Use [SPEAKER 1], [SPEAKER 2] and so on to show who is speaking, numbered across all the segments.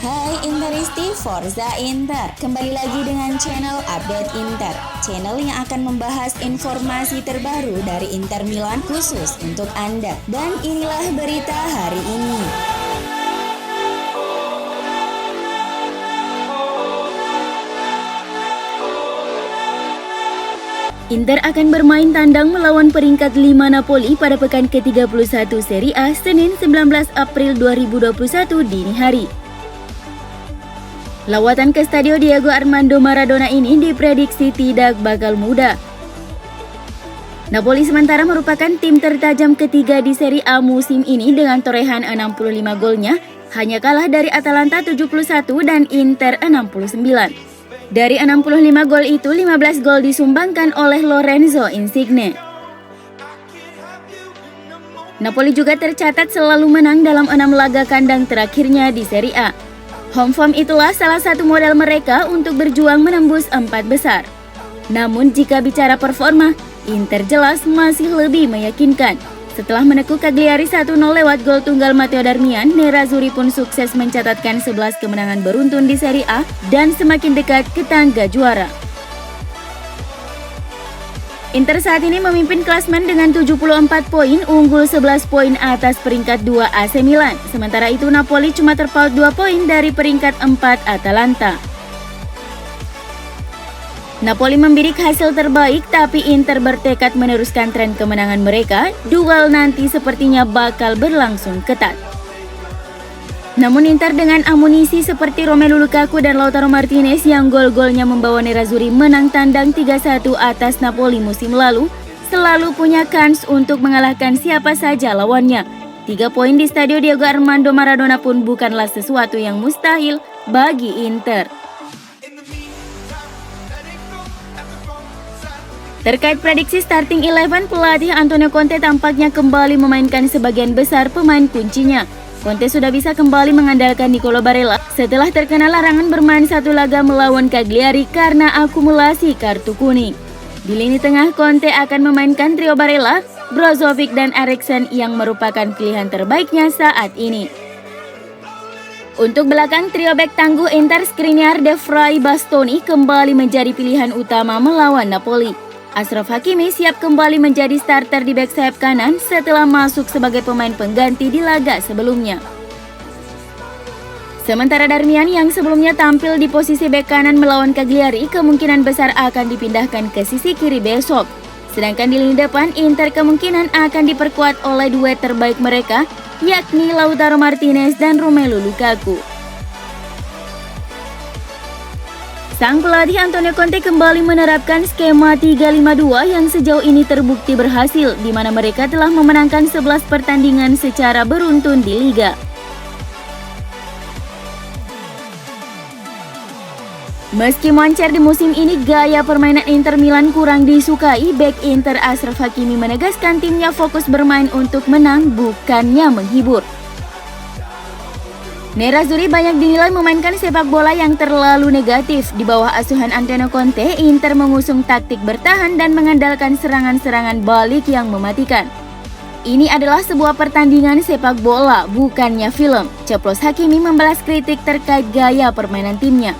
[SPEAKER 1] Hai Interisti, Forza Inter. Kembali lagi dengan channel Update Inter, channel yang akan membahas informasi terbaru dari Inter Milan khusus untuk Anda. Dan inilah berita hari ini. Inter akan bermain tandang melawan peringkat 5 Napoli pada pekan ke-31 Serie A Senin 19 April 2021 dini hari. Lawatan ke Stadio Diego Armando Maradona ini diprediksi tidak bakal mudah. Napoli sementara merupakan tim tertajam ketiga di Serie A musim ini dengan torehan 65 golnya, hanya kalah dari Atalanta 71 dan Inter 69. Dari 65 gol itu, 15 gol disumbangkan oleh Lorenzo Insigne. Napoli juga tercatat selalu menang dalam 6 laga kandang terakhirnya di Serie A. Home form itulah salah satu modal mereka untuk berjuang menembus 4 besar. Namun jika bicara performa, Inter jelas masih lebih meyakinkan. Setelah menekuk Cagliari 1-0 lewat gol tunggal Matteo Darmian, Nerazzurri pun sukses mencatatkan 11 kemenangan beruntun di Serie A dan semakin dekat ke tangga juara. Inter saat ini memimpin klasmen dengan 74 poin, unggul 11 poin atas peringkat 2 AC Milan. Sementara itu Napoli cuma terpaut 2 poin dari peringkat 4 Atalanta. Napoli membidik hasil terbaik, tapi Inter bertekad meneruskan tren kemenangan mereka. Duel nanti sepertinya bakal berlangsung ketat. Namun Inter dengan amunisi seperti Romelu Lukaku dan Lautaro Martinez yang gol-golnya membawa Nerazzurri menang tandang 3-1 atas Napoli musim lalu, selalu punya kans untuk mengalahkan siapa saja lawannya. 3 poin di Stadio Diego Armando Maradona pun bukanlah sesuatu yang mustahil bagi Inter. Terkait prediksi starting 11, pelatih Antonio Conte tampaknya kembali memainkan sebagian besar pemain kuncinya. Conte sudah bisa kembali mengandalkan Nicolo Barella setelah terkena larangan bermain satu laga melawan Cagliari karena akumulasi kartu kuning. Di lini tengah, Conte akan memainkan trio Barella, Brozovic dan Eriksen yang merupakan pilihan terbaiknya saat ini. Untuk belakang, trio bek tangguh Inter Skriniar, De Vrij, Bastoni kembali menjadi pilihan utama melawan Napoli. Achraf Hakimi siap kembali menjadi starter di bek sayap kanan setelah masuk sebagai pemain pengganti di laga sebelumnya. Sementara Darmian yang sebelumnya tampil di posisi bek kanan melawan Cagliari kemungkinan besar akan dipindahkan ke sisi kiri besok. Sedangkan di lini depan, Inter kemungkinan akan diperkuat oleh duet terbaik mereka, yakni Lautaro Martinez dan Romelu Lukaku. Sang pelatih Antonio Conte kembali menerapkan skema 3-5-2 yang sejauh ini terbukti berhasil, di mana mereka telah memenangkan 11 pertandingan secara beruntun di Liga. Meski moncer di musim ini, gaya permainan Inter Milan kurang disukai. Bek Inter Achraf Hakimi menegaskan timnya fokus bermain untuk menang, bukannya menghibur. Nerazzurri banyak dinilai memainkan sepak bola yang terlalu negatif. Di bawah asuhan Antonio Conte, Inter mengusung taktik bertahan dan mengandalkan serangan-serangan balik yang mematikan. Ini adalah sebuah pertandingan sepak bola, bukannya film. Ceplos Hakimi membalas kritik terkait gaya permainan timnya.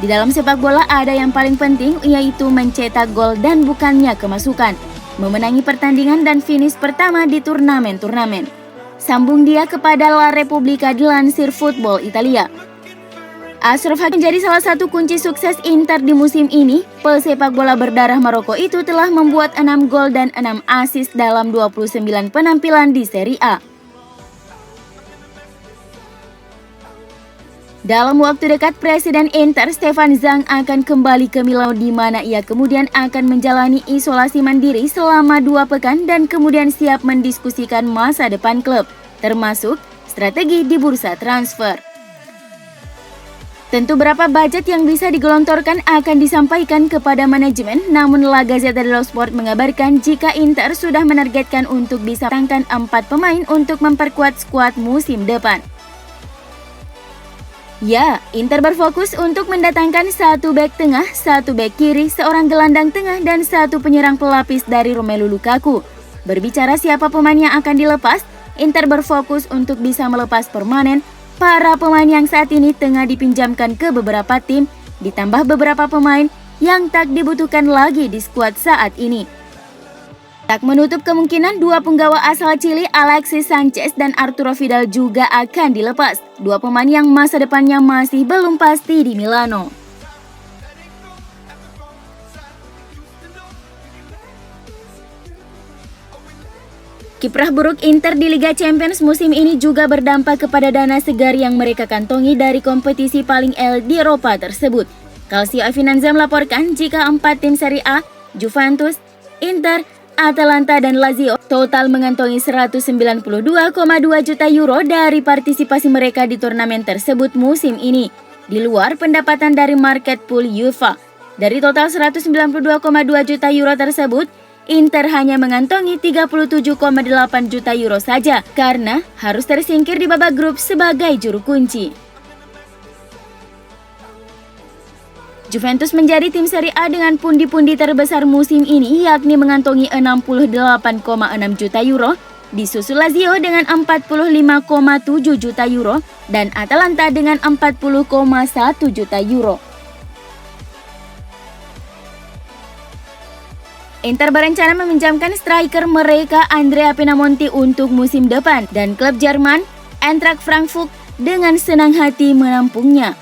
[SPEAKER 1] Di dalam sepak bola ada yang paling penting, yaitu mencetak gol dan bukannya kemasukan. Memenangi pertandingan dan finish pertama di turnamen-turnamen. Sambung dia kepada La Repubblica dilansir Football Italia. Achraf Hakimi menjadi salah satu kunci sukses Inter di musim ini. Pesepak bola berdarah Maroko itu telah membuat 6 gol dan 6 assist dalam 29 penampilan di Serie A. Dalam waktu dekat, Presiden Inter Stefan Zhang akan kembali ke Milano di mana ia kemudian akan menjalani isolasi mandiri selama 2 pekan dan kemudian siap mendiskusikan masa depan klub, termasuk strategi di bursa transfer. Tentu berapa budget yang bisa digelontorkan akan disampaikan kepada manajemen, namun La Gazzetta dello Sport mengabarkan jika Inter sudah menargetkan untuk bisa mendatangkan 4 pemain untuk memperkuat skuad musim depan. Ya, Inter berfokus untuk mendatangkan 1 bek tengah, 1 bek kiri, seorang gelandang tengah, dan 1 penyerang pelapis dari Romelu Lukaku. Berbicara siapa pemain yang akan dilepas, Inter berfokus untuk bisa melepas permanen para pemain yang saat ini tengah dipinjamkan ke beberapa tim, ditambah beberapa pemain yang tak dibutuhkan lagi di skuad saat ini. Tak menutup kemungkinan dua penggawa asal Chili Alexis Sanchez dan Arturo Vidal juga akan dilepas. Dua pemain yang masa depannya masih belum pasti di Milano. Kiprah buruk Inter di Liga Champions musim ini juga berdampak kepada dana segar yang mereka kantongi dari kompetisi paling elite di Eropa tersebut. Calcio Finanza melaporkan jika 4 tim Serie A, Juventus, Inter, Atalanta, dan Lazio total mengantongi 192,2 juta euro dari partisipasi mereka di turnamen tersebut musim ini, di luar pendapatan dari market pool UEFA. Dari total 192,2 juta euro tersebut, Inter hanya mengantongi 37,8 juta euro saja karena harus tersingkir di babak grup sebagai juru kunci. Juventus menjadi tim Serie A dengan pundi-pundi terbesar musim ini, yakni mengantongi 68,6 juta euro, disusul Lazio dengan 45,7 juta euro dan Atalanta dengan 40,1 juta euro. Inter berencana meminjamkan striker mereka Andrea Pinamonti untuk musim depan dan klub Jerman Eintracht Frankfurt dengan senang hati menampungnya.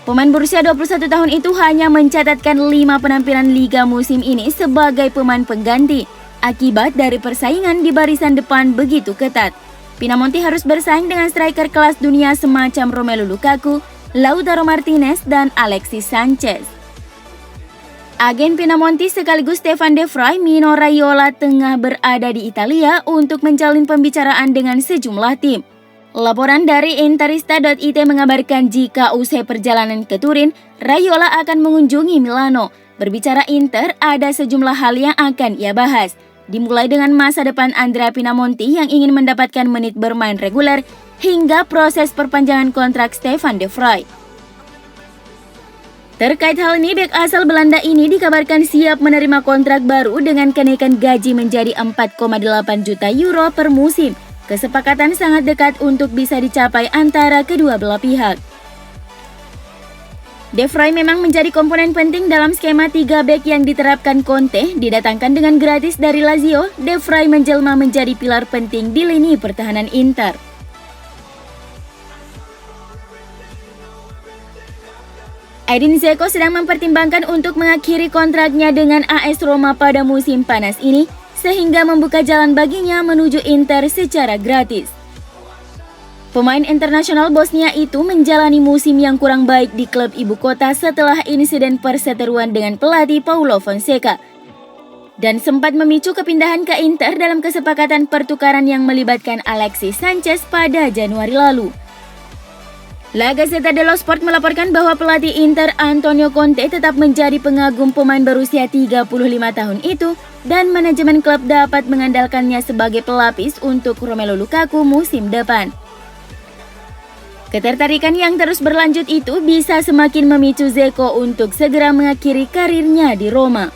[SPEAKER 1] Pemain berusia 21 tahun itu hanya mencatatkan 5 penampilan Liga musim ini sebagai pemain pengganti akibat dari persaingan di barisan depan begitu ketat. Pinamonti harus bersaing dengan striker kelas dunia semacam Romelu Lukaku, Lautaro Martinez, dan Alexis Sanchez. Agen Pinamonti sekaligus Stefan De Vrij, Mino Raiola tengah berada di Italia untuk menjalin pembicaraan dengan sejumlah tim. Laporan dari Interista.it mengabarkan jika usai perjalanan ke Turin, Raiola akan mengunjungi Milano. Berbicara Inter, ada sejumlah hal yang akan ia bahas. Dimulai dengan masa depan Andrea Pinamonti yang ingin mendapatkan menit bermain reguler hingga proses perpanjangan kontrak Stefan De Vrij. Terkait hal ini, bek asal Belanda ini dikabarkan siap menerima kontrak baru dengan kenaikan gaji menjadi 4,8 juta euro per musim. Kesepakatan sangat dekat untuk bisa dicapai antara kedua belah pihak. De Vrij memang menjadi komponen penting dalam skema 3 bek yang diterapkan Conte. Didatangkan dengan gratis dari Lazio, De Vrij menjelma menjadi pilar penting di lini pertahanan Inter. Edin Dzeko sedang mempertimbangkan untuk mengakhiri kontraknya dengan AS Roma pada musim panas ini, sehingga membuka jalan baginya menuju Inter secara gratis. Pemain internasional Bosnia itu menjalani musim yang kurang baik di klub ibu kota setelah insiden perseteruan dengan pelatih Paulo Fonseca, dan sempat memicu kepindahan ke Inter dalam kesepakatan pertukaran yang melibatkan Alexis Sanchez pada Januari lalu. La Gazzetta dello Sport melaporkan bahwa pelatih Inter Antonio Conte tetap menjadi pengagum pemain berusia 35 tahun itu dan manajemen klub dapat mengandalkannya sebagai pelapis untuk Romelu Lukaku musim depan. Ketertarikan yang terus berlanjut itu bisa semakin memicu Dzeko untuk segera mengakhiri karirnya di Roma.